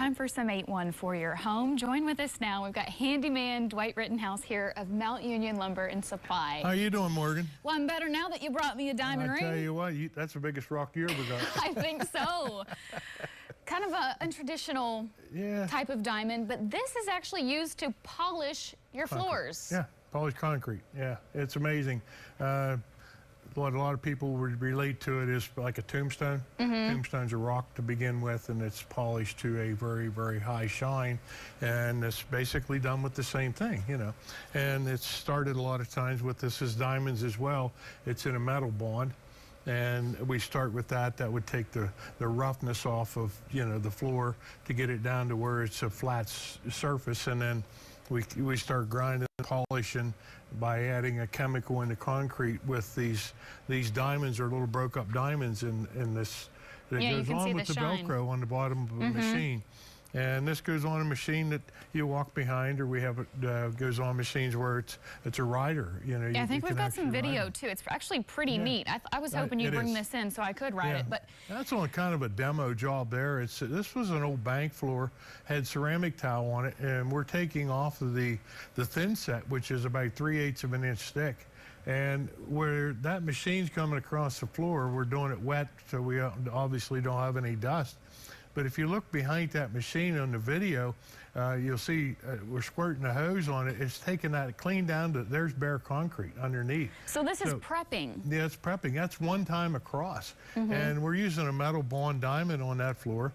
time for some 8-1 for your home. Join with us now. We've got handyman Dwight Rittenhouse here of Mount Union Lumber and Supply. How you doing, Morgan? Well, I'm better now that you brought me a diamond ring. I tell you what, that's the biggest rock you ever got. I think so. Kind of a untraditional type of diamond, but this is actually used to polish your floors. Yeah, polished concrete. Yeah, it's amazing. What a lot of people would relate to it is like a tombstone. Tombstone's a rock to begin with, and it's polished to a very, very high shine, and it's basically done with the same thing, you know. And it's started a lot of times with this as diamonds as well. It's in a metal bond, and we start with that. That would take the roughness off of, you know, the floor to get it down to where it's a flat surface, and then we start grinding and polishing by adding a chemical into concrete with these diamonds, or little broke up diamonds in this that goes on with the Velcro on the bottom of a machine. And this goes on a machine that you walk behind, or we have it goes on machines where it's a rider. You know. Yeah, I think we've got some video too. It's actually pretty neat. I was hoping you'd bring this in so I could ride it, but that's on kind of a demo job there. This was an old bank floor, had ceramic tile on it, and we're taking off of the thin set, which is about 3/8 of an inch thick. And where that machine's coming across the floor, we're doing it wet, so we obviously don't have any dust. But if you look behind that machine on the video, you'll see we're squirting a hose on it. It's taking that clean down to, there's bare concrete underneath. So this is prepping. Yeah, it's prepping. That's one time across. And we're using a metal bond diamond on that floor.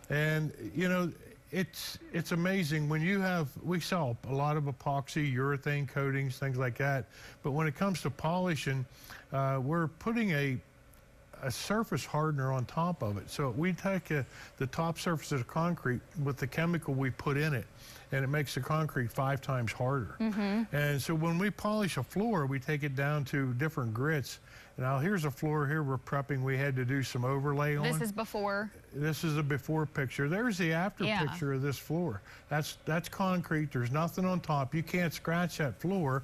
And, you know, it's amazing when you have, we sell a lot of epoxy, urethane coatings, things like that. But when it comes to polishing, we're putting a surface hardener on top of it. So we take the top surface of the concrete with the chemical we put in it, and it makes the concrete 5 times harder. And so when we polish a floor, we take it down to different grits. Now here's a floor here we're prepping. We had to do some overlay on. This is before? This is a before picture. There's the after picture of this floor. That's concrete. There's nothing on top. You can't scratch that floor.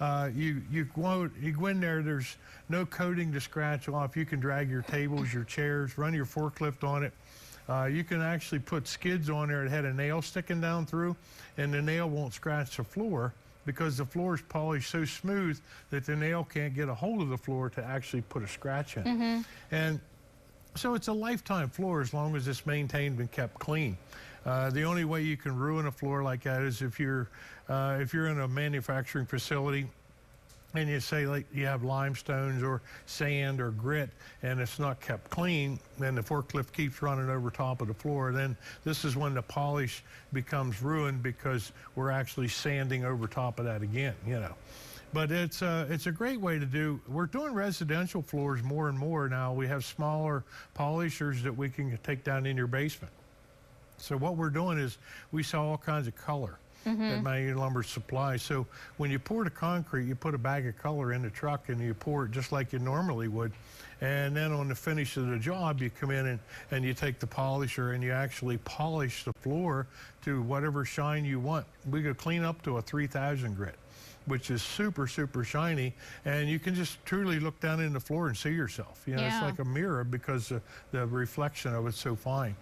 You go in there, there's no coating to scratch off. You can drag your tables, your chairs, run your forklift on it. You can actually put skids on there that had a nail sticking down through, and the nail won't scratch the floor because the floor is polished so smooth that the nail can't get a hold of the floor to actually put a scratch in. And so it's a lifetime floor as long as it's maintained and kept clean. The only way you can ruin a floor like that is if you're in a manufacturing facility and you say, like, you have limestones or sand or grit and it's not kept clean, then the forklift keeps running over top of the floor. Then this is when the polish becomes ruined because we're actually sanding over top of that again, you know. But it's a great way to do. We're doing residential floors more and more now. We have smaller polishers that we can take down in your basement. So what we're doing is we sell all kinds of color at Mount Union Lumber Supply. So when you pour the concrete, you put a bag of color in the truck and you pour it just like you normally would. And then on the finish of the job, you come in and you take the polisher and you actually polish the floor to whatever shine you want. We could clean up to a 3000 grit, which is super, super shiny, and you can just truly look down in the floor and see yourself. You know, it's like a mirror because the reflection of it's so fine.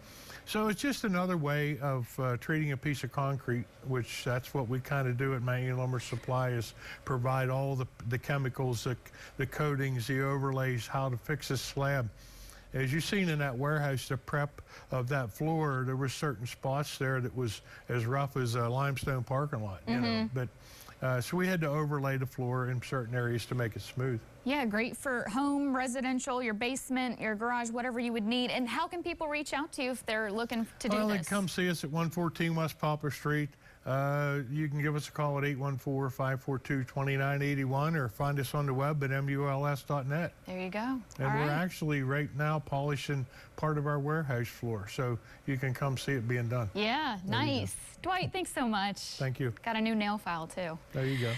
So it's just another way of treating a piece of concrete, which that's what we kind of do at Mount Union Lumber Supply, is provide all the chemicals, the coatings, the overlays, how to fix a slab. As you've seen in that warehouse, the prep of that floor, there were certain spots there that was as rough as a limestone parking lot, you know. But so we had to overlay the floor in certain areas to make it smooth. Yeah, great for home, residential, your basement, your garage, whatever you would need. And how can people reach out to you if they're looking to do this? Well, they can come see us at 114 West Poplar Street. You can give us a call at 814-542-2981 or find us on the web at muls.net. There you go. And we're actually right now polishing part of our warehouse floor, so you can come see it being done. Yeah, nice. Dwight, thanks so much. Thank you. Got a new nail file, too. There you go.